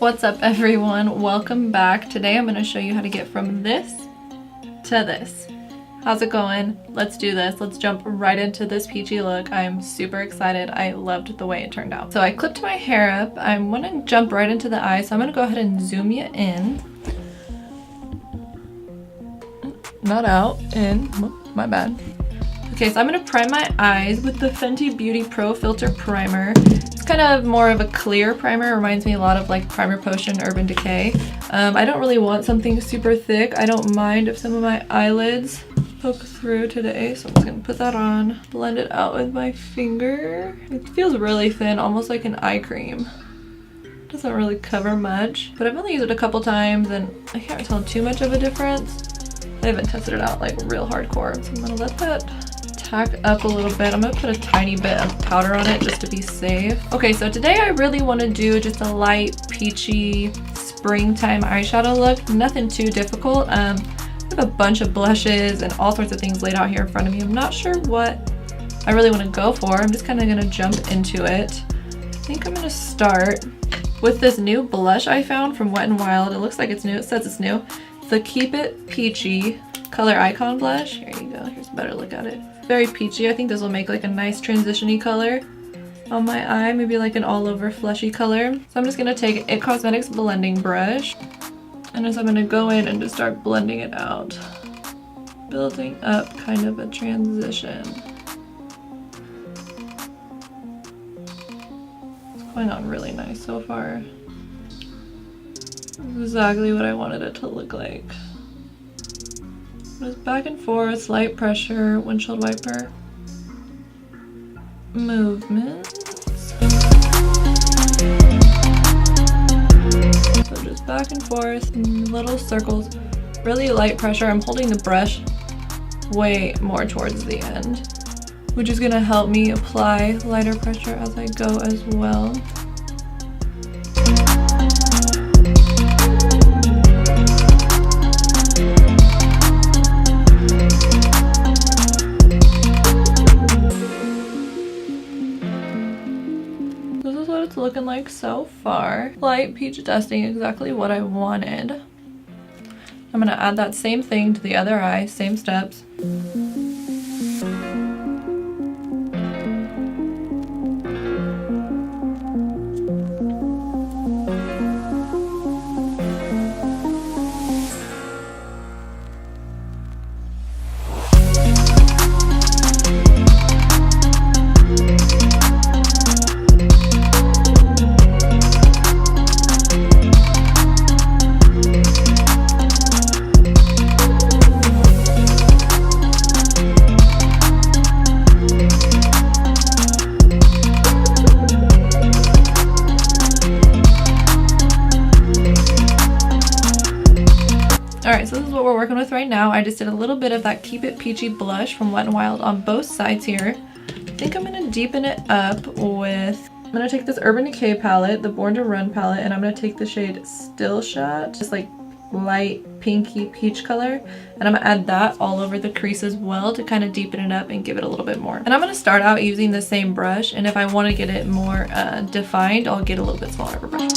What's up everyone? Welcome back. Today I'm going to show you how to get from this to this. How's it going? Let's do this. Let's jump right into this peachy look. I'm super excited. I loved the way it turned out. So I clipped my hair up. I'm going to jump right into the eye. So I'm going to go ahead and zoom you in. Not out, in. My bad. Okay, so I'm going to prime my eyes with the Fenty Beauty Pro Filter Primer. It's kind of more of a clear primer. It reminds me a lot of like Primer Potion Urban Decay. I don't really want something super thick. I don't mind if some of my eyelids poke through today, so I'm just going to put that on. Blend it out with my finger. It feels really thin, almost like an eye cream. Doesn't really cover much, but I've only used it a couple times and I can't tell too much of a difference. I haven't tested it out like real hardcore, so I'm going to let that tack up a little bit. I'm gonna put a tiny bit of powder on it just to be safe. Okay, so today I really want to do just a light peachy springtime eyeshadow look. Nothing too difficult. I have a bunch of blushes and all sorts of things laid out here in front of me. I'm not sure what I really want to go for. I'm just kind of gonna jump into it. I think I'm gonna start with this new blush I found from Wet n Wild. It looks like it's new. It says it's new. It's the Keep It Peachy Color Icon Blush. Here you go. Here's a better look at it. Very peachy. I think this will make like a nice transition-y color on my eye, maybe like an all over fleshy color. So I'm just gonna take It Cosmetics blending brush and just I'm gonna go in and just start blending it out, building up kind of a transition. It's going on really nice so far. Exactly what I wanted it to look like. Just back and forth, light pressure, windshield wiper movements. So just back and forth in little circles, really light pressure. I'm holding the brush way more towards the end, which is gonna help me apply lighter pressure as I go as well. It's looking like so far. Light peach dusting, exactly what I wanted. I'm gonna add that same thing to the other eye, same steps. Alright, so this is what we're working with right now. I just did a little bit of that Keep It Peachy blush from Wet n Wild on both sides here. I think I'm going to deepen it up with... I'm going to take this Urban Decay palette, the Born to Run palette, and I'm going to take the shade Still Shot, just like light pinky peach color, and I'm going to add that all over the crease as well to kind of deepen it up and give it a little bit more. And I'm going to start out using the same brush, and if I want to get it more defined, I'll get a little bit smaller of a brush.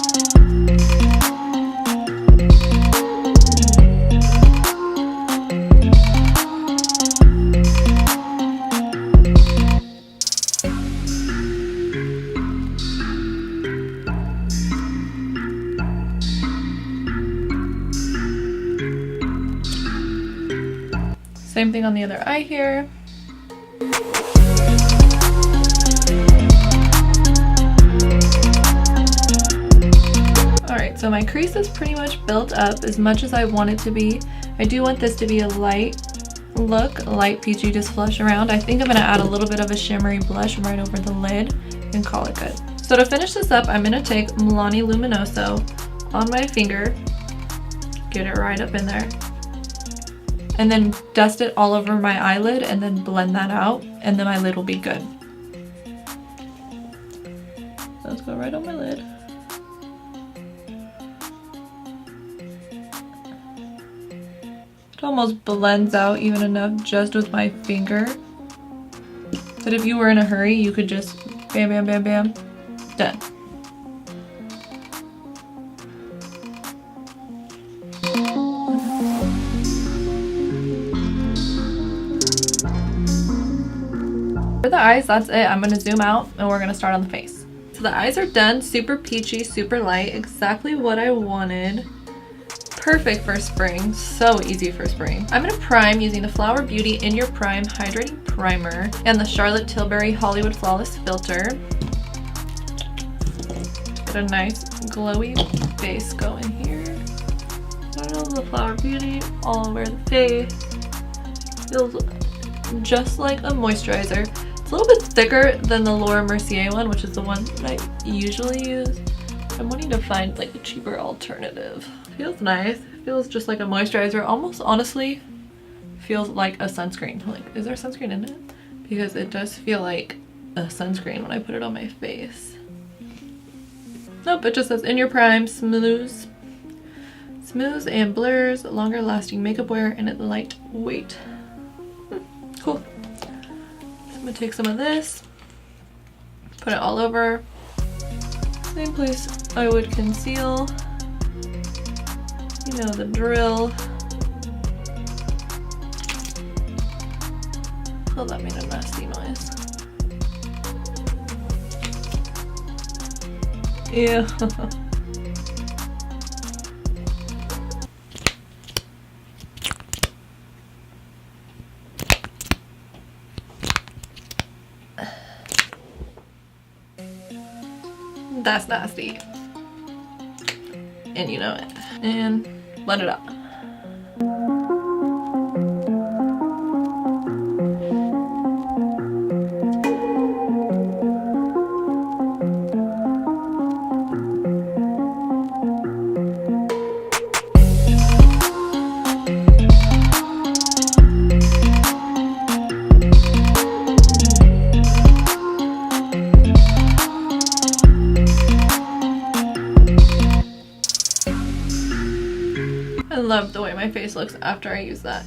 Same thing on the other eye here. Alright, so my crease is pretty much built up as much as I want it to be. I do want this to be a light look, light peachy, just flush around. I think I'm going to add a little bit of a shimmery blush right over the lid and call it good. So to finish this up, I'm going to take Milani Luminoso on my finger, get it right up in there, and then dust it all over my eyelid and then blend that out, and then my lid will be good. So let's go right on my lid. It almost blends out even enough just with my finger. But if you were in a hurry, you could just bam, bam, bam, bam, done. the eyes, that's it. I'm gonna zoom out and we're gonna start on the face. So the eyes are done, super peachy, super light, exactly what I wanted. Perfect for spring, so easy for spring. I'm gonna prime using the Flower Beauty In Your Prime Hydrating Primer and the Charlotte Tilbury Hollywood Flawless Filter. Get a nice glowy base going here. The Flower Beauty all over the face. Feels just like a moisturizer. It's a little bit thicker than the Laura Mercier one, which is the one that I usually use. I'm wanting to find like a cheaper alternative. Feels nice. Feels just like a moisturizer. Almost honestly feels like a sunscreen. Like, is there sunscreen in it? Because it does feel like a sunscreen when I put it on my face. Nope, it just says In Your Prime, smooths and blurs, longer lasting makeup wear, and it's lightweight. Cool. So I'm gonna take some of this, put it all over. Same place I would conceal. You know the drill. Oh, that made a nasty noise. Ew. That's nasty. And you know it. And blend it up. I love the way my face looks after I use that.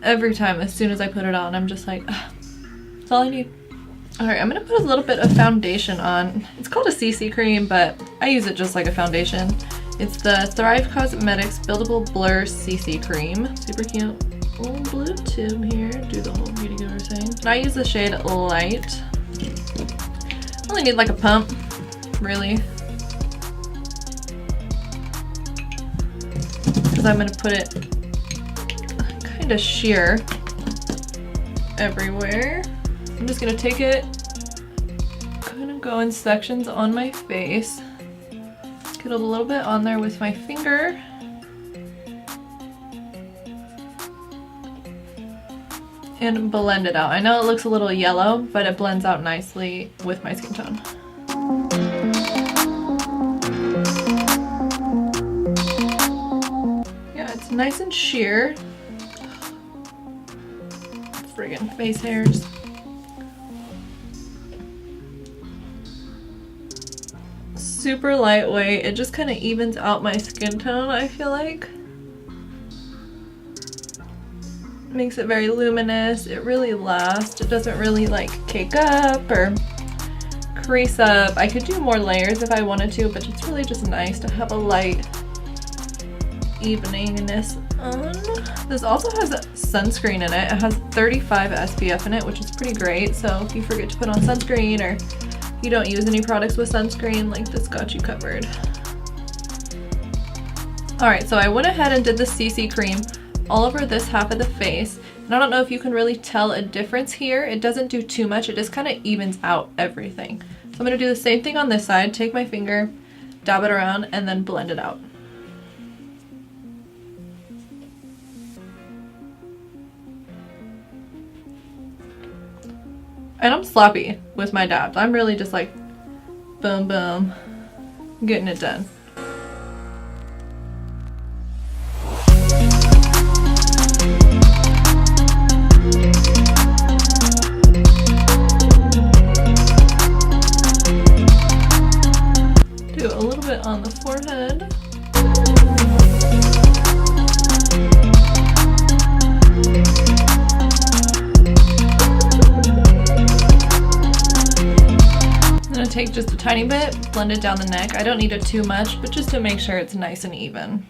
Every time, as soon as I put it on, I'm just like, that's all I need. Alright, I'm gonna put a little bit of foundation on. It's called a CC cream, but I use it just like a foundation. It's the Thrive Cosmetics Buildable Blur CC cream. Super cute. Little blue tube here. Do the whole beauty giver thing. And I use the shade Light. Only need like a pump, really. I'm going to put it kind of sheer everywhere. I'm just going to take it, kind of go in sections on my face, get a little bit on there with my finger, and blend it out. I know it looks a little yellow, but it blends out nicely with my skin tone. Nice and sheer. Friggin' face hairs. Super lightweight. It just kind of evens out my skin tone, I feel like. Makes it very luminous. It really lasts. It doesn't really like cake up or crease up. I could do more layers if I wanted to, but it's really just nice to have a light eveningness on. This also has sunscreen in it. It has 35 SPF in it, which is pretty great. So if you forget to put on sunscreen or you don't use any products with sunscreen, like this got you covered. Alright, so I went ahead and did the CC cream all over this half of the face. And I don't know if you can really tell a difference here. It doesn't do too much. It just kind of evens out everything. So I'm going to do the same thing on this side. Take my finger, dab it around, and then blend it out. And I'm sloppy with my dabs. I'm really just like, boom, boom, getting it done. Do a little bit on the forehead. Take just a tiny bit, blend it down the neck. I don't need it too much, but just to make sure it's nice and even.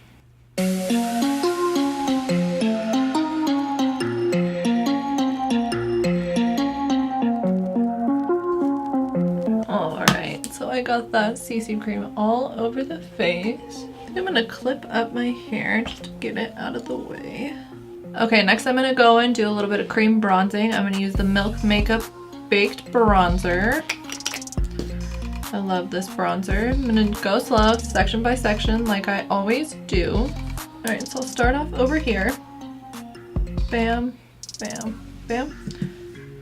got that CC cream all over the face. I think I'm gonna clip up my hair just to get it out of the way. Okay, next I'm gonna go and do a little bit of cream bronzing. I'm gonna use the Milk Makeup Baked Bronzer. I love this bronzer. I'm gonna go slow, section by section, like I always do. All right, so I'll start off over here. Bam, bam, bam.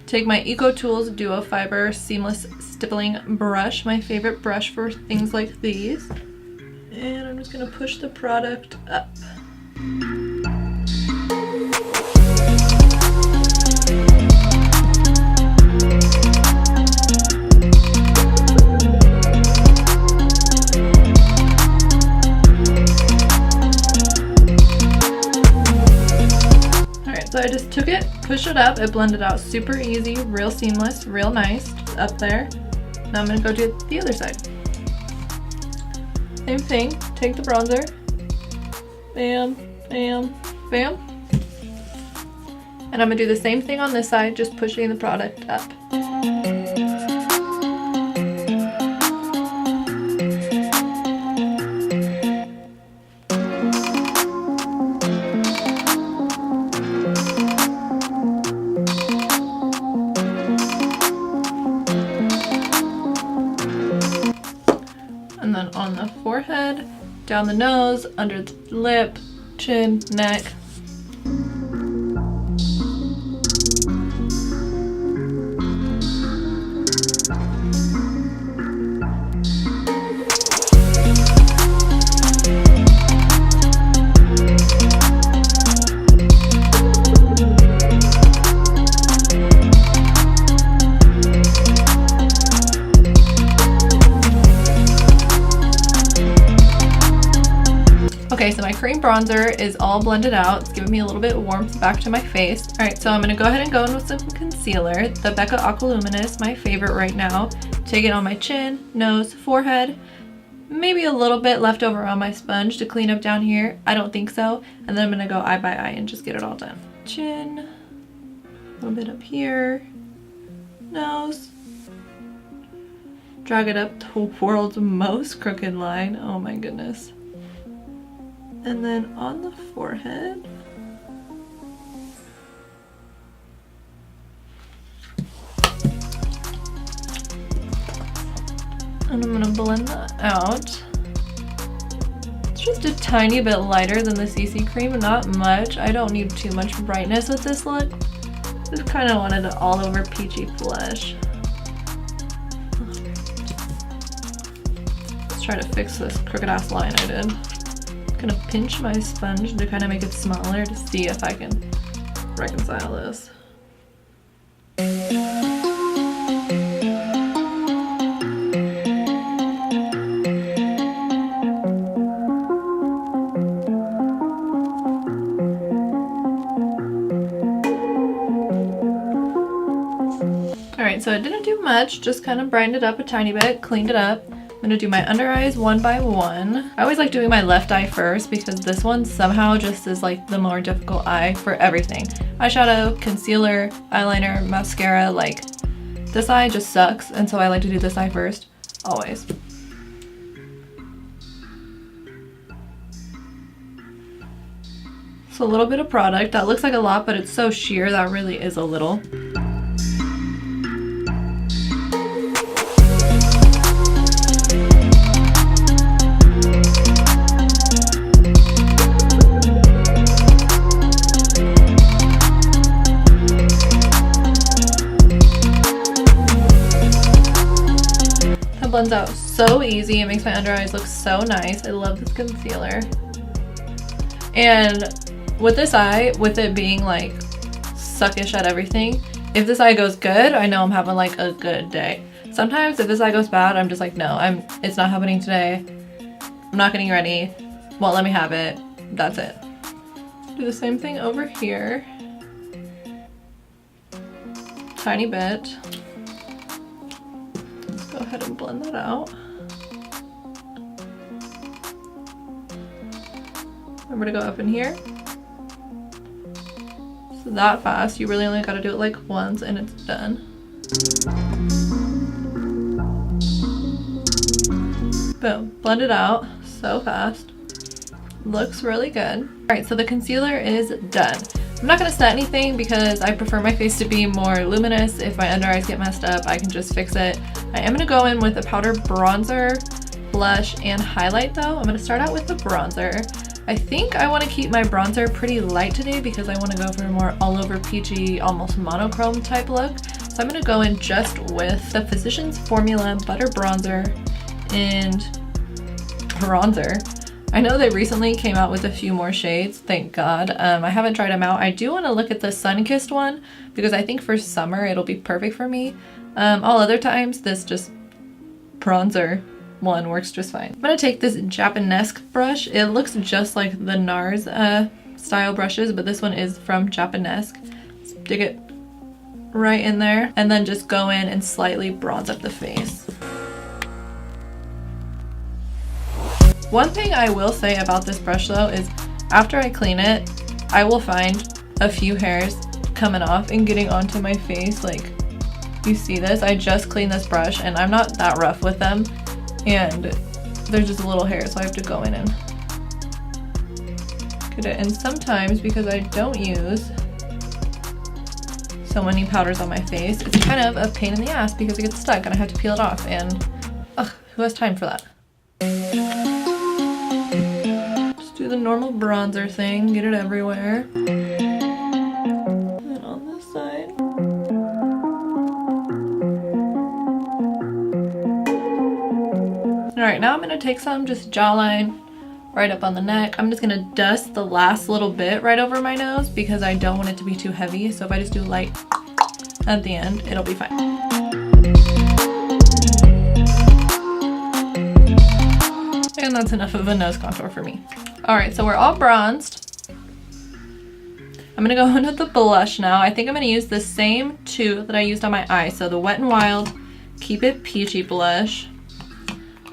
Take my Eco Tools Duo Fiber Seamless Stippling Brush, my favorite brush for things like these. And I'm just gonna push the product up. So I just took it, pushed it up, it blended out super easy, real seamless, real nice, up there. Now I'm gonna go do the other side. Same thing, take the bronzer, bam, bam, bam. And I'm gonna do the same thing on this side, just pushing the product up. And then on the forehead, down the nose, under the lip, chin, neck. Okay, so my cream bronzer is all blended out. It's giving me a little bit of warmth back to my face. All right, so I'm gonna go ahead and go in with some concealer. The Becca Aqualuminous, my favorite right now. Take it on my chin, nose, forehead, maybe a little bit left over on my sponge to clean up down here. I don't think so. And then I'm gonna go eye by eye and just get it all done. Chin, a little bit up here, nose. Drag it up the world's most crooked line. Oh my goodness. And then on the forehead, and I'm gonna blend that out. It's just a tiny bit lighter than the CC cream, not much. I don't need too much brightness with this look. Just kind of wanted an all over peachy blush. Let's try to fix this crooked ass line I did. Gonna pinch my sponge to kind of make it smaller to see if I can reconcile this. Alright, so I didn't do much, just kind of brightened it up a tiny bit, cleaned it up. I'm gonna do my under eyes one by one. I always like doing my left eye first because this one somehow just is like the more difficult eye for everything. Eyeshadow, concealer, eyeliner, mascara, like this eye just sucks, and so I like to do this eye first, always. So a little bit of product. That looks like a lot, but it's so sheer that really is a little. Blends out so easy. It makes my under eyes look so nice. I love this concealer. And with this eye, with it being like suckish at everything, if this eye goes good, I know I'm having like a good day. Sometimes if this eye goes bad, I'm just like, no, it's not happening today. I'm not getting ready. Won't let me have it. That's it. Do the same thing over here. Tiny bit. Go ahead and blend that out. Remember to go up in here. So that fast, you really only gotta do it like once and it's done. Boom. Blend it out so fast. Looks really good. Alright, so the concealer is done. I'm not going to set anything because I prefer my face to be more luminous. If my under eyes get messed up, I can just fix it. I am going to go in with a powder bronzer, blush, and highlight though. I'm going to start out with the bronzer. I think I want to keep my bronzer pretty light today because I want to go for a more all over peachy, almost monochrome type look. So I'm going to go in just with the Physicians Formula Butter Bronzer and bronzer. I know they recently came out with a few more shades, thank God. I haven't tried them out. I do want to look at the Sun-Kissed one because I think for summer it'll be perfect for me. All other times, this just bronzer one works just fine. I'm going to take this Japanesque brush. It looks just like the NARS style brushes, but this one is from Japanesque. Stick it right in there and then just go in and slightly bronze up the face. One thing I will say about this brush though is after I clean it, I will find a few hairs coming off and getting onto my face. Like, you see this? I just cleaned this brush and I'm not that rough with them and there's just a little hair, so I have to go in and get it. And sometimes, because I don't use so many powders on my face, it's kind of a pain in the ass because it gets stuck and I have to peel it off, and ugh, who has time for that? Do the normal bronzer thing, get it everywhere. And on this side. Alright, now I'm going to take some just jawline right up on the neck. I'm just going to dust the last little bit right over my nose because I don't want it to be too heavy. So if I just do light at the end, it'll be fine. And that's enough of a nose contour for me. Alright, so we're all bronzed. I'm gonna go in with the blush now. I think I'm gonna use the same two that I used on my eyes. So the Wet n Wild Keep It Peachy blush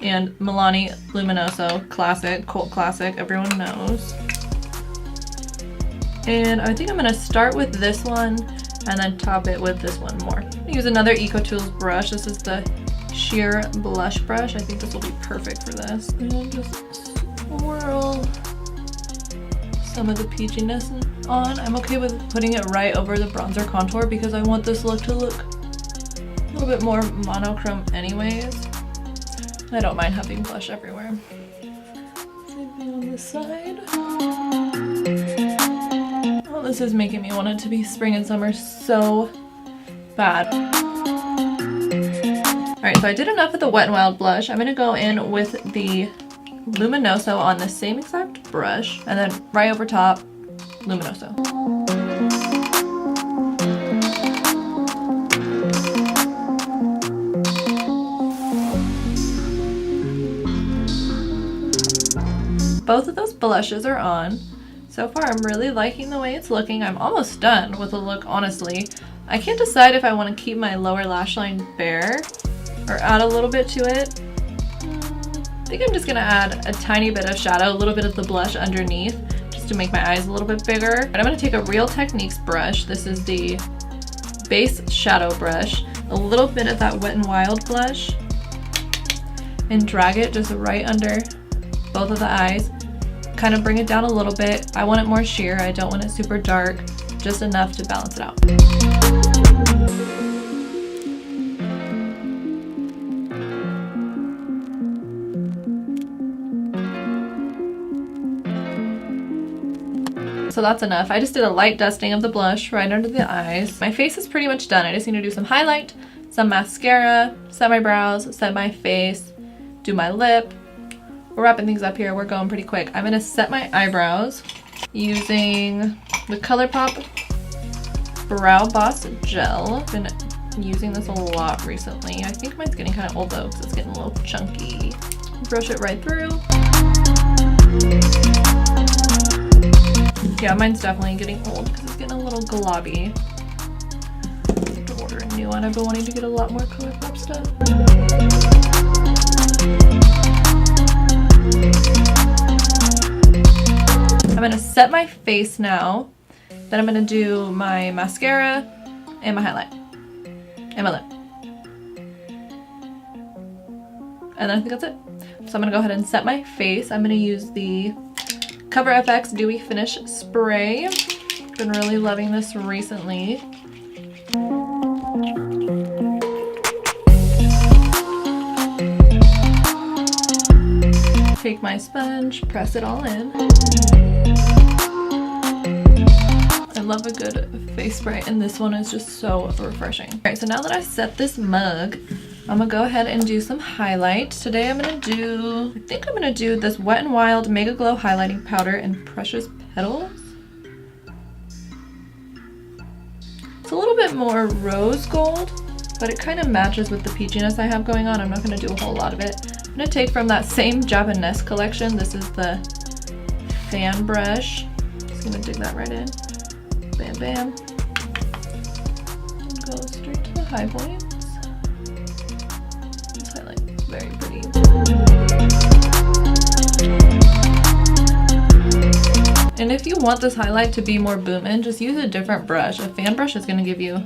and Milani Luminoso classic, cult classic, everyone knows. And I think I'm gonna start with this one and then top it with this one more. I'm gonna use another EcoTools brush. This is the Sheer Blush Brush. I think this will be perfect for this. And just swirl some of the peachiness on. I'm okay with putting it right over the bronzer contour because I want this look to look a little bit more monochrome anyways. I don't mind having blush everywhere. Same thing on this side. Oh, this is making me want it to be spring and summer so bad. Alright, so I did enough with the Wet n Wild blush. I'm going to go in with the Luminoso on the same exact brush, and then right over top, Luminoso. Both of those blushes are on. So far, I'm really liking the way it's looking. I'm almost done with the look, honestly. I can't decide if I want to keep my lower lash line bare or add a little bit to it. I think I'm just gonna add a tiny bit of shadow, a little bit of the blush underneath, just to make my eyes a little bit bigger. And I'm gonna take a Real Techniques brush. This is the base shadow brush. A little bit of that Wet n Wild blush, and drag it just right under both of the eyes. Kind of bring it down a little bit. I want it more sheer. I don't want it super dark, just enough to balance it out. So that's enough. I just did a light dusting of the blush right under the eyes. My face is pretty much done. I just need to do some highlight, some mascara, set my brows, set my face, do my lip. We're wrapping things up here. We're going pretty quick. I'm gonna set my eyebrows using the ColourPop Brow Boss Gel. Been using this a lot recently. I think mine's getting kind of old though because it's getting a little chunky. Brush it right through. Yeah, mine's definitely getting old because it's getting a little globby. I have to order a new one. I've been wanting to get a lot more ColourPop stuff. I'm gonna set my face now. Then I'm gonna do my mascara and my highlight and my lip. And then I think that's it. So I'm gonna go ahead and set my face. I'm gonna use the Cover FX Dewy Finish Spray. Been really loving this recently. Take my sponge, press it all in. I love a good face spray, and this one is just so refreshing. All right, so now that I set this mug, I'm gonna go ahead and do some highlight. Today I think I'm gonna do this Wet n Wild Mega Glow Highlighting Powder in Precious Petals. It's a little bit more rose gold, but it kind of matches with the peachiness I have going on. I'm not gonna do a whole lot of it. I'm gonna take from that same Japanese collection. This is the fan brush. Just gonna dig that right in. Bam, bam. And go straight to the high points. This highlight is very pretty. And if you want this highlight to be more booming, just use a different brush. A fan brush is gonna give you,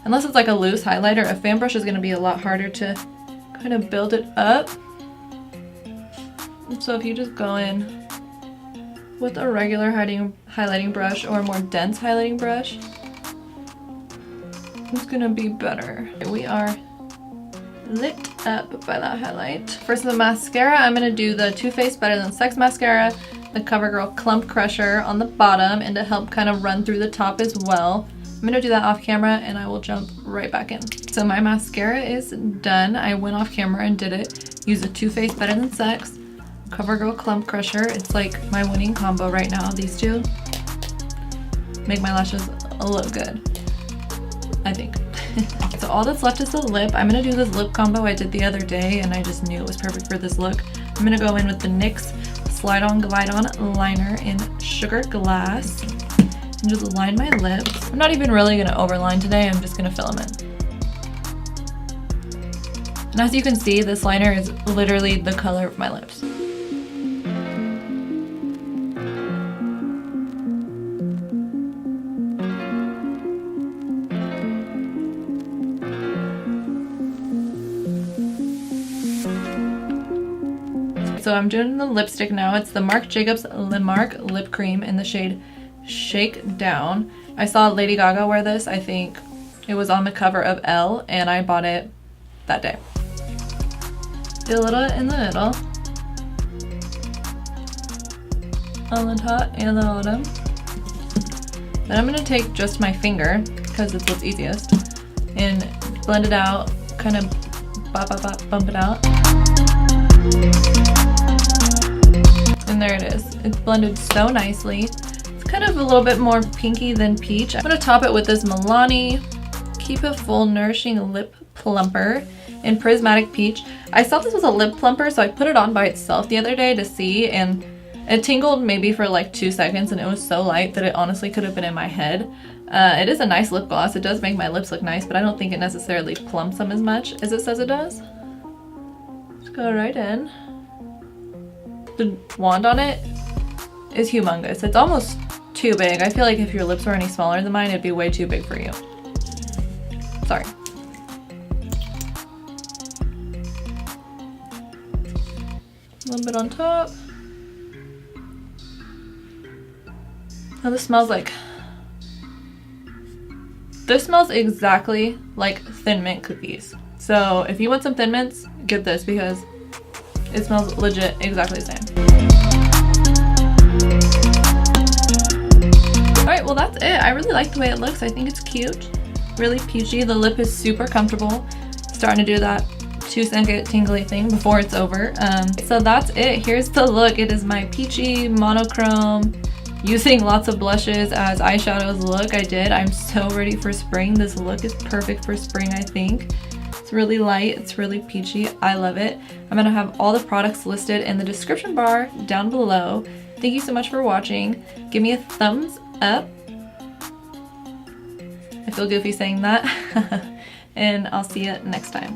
unless it's like a loose highlighter, a fan brush is gonna be a lot harder to kind of build it up. So if you just go in with a regular highlighting brush or a more dense highlighting brush, it's gonna be better. We are lit up by that highlight. For some mascara, I'm gonna do the Too Faced Better Than Sex mascara, the CoverGirl Clump Crusher on the bottom, and to help kind of run through the top as well. I'm gonna do that off camera and I will jump right back in. So my mascara is done. I went off camera and did it. Use the Too Faced Better Than Sex, CoverGirl Clump Crusher. It's like my winning combo right now. These two make my lashes look good, I think. So all that's left is the lip. I'm gonna do this lip combo I did the other day and I just knew it was perfect for this look. I'm gonna go in with the NYX Slide On Glide On liner in Sugar Glass and just line my lips. I'm not even really gonna overline today, I'm just gonna fill them in. And as you can see, this liner is literally the color of my lips. So I'm doing the lipstick now. It's the Marc Jacobs Mark Lip Cream in the shade Shake Down. I saw Lady Gaga wear this. I think it was on the cover of Elle, and I bought it that day. Do a little in the middle, on the top and the bottom. Then I'm gonna take just my finger, because it's what's easiest, and blend it out, kind of bump it out. And there it is. It's blended so nicely. It's kind of a little bit more pinky than peach. I'm gonna top it with this Milani Keep It Full Nourishing Lip Plumper in Prismatic Peach. I saw this was a lip plumper, so I put it on by itself the other day to see, and it tingled maybe for like 2 seconds, and it was so light that it honestly could have been in my head. It is a nice lip gloss. It does make my lips look nice, but I don't think it necessarily plumps them as much as it says it does. Just go right in. The wand on it is humongous. It's almost too big. I feel like if your lips were any smaller than mine, it'd be way too big for you. Sorry. A little bit on top. Oh, this smells like... This smells exactly like Thin Mint cookies. So if you want some Thin Mints, get this because it smells legit exactly the same. Alright, well that's it. I really like the way it looks. I think it's cute. Really peachy. The lip is super comfortable. Starting to do that 2-second tingly thing before it's over. So that's it. Here's the look. It is my peachy monochrome, using lots of blushes as eyeshadows look. I did. I'm so ready for spring. This look is perfect for spring, I think. It's really light. It's really peachy. I love it. I'm going to have all the products listed in the description bar down below. Thank you so much for watching. Give me a thumbs up. I feel goofy saying that. And I'll see you next time.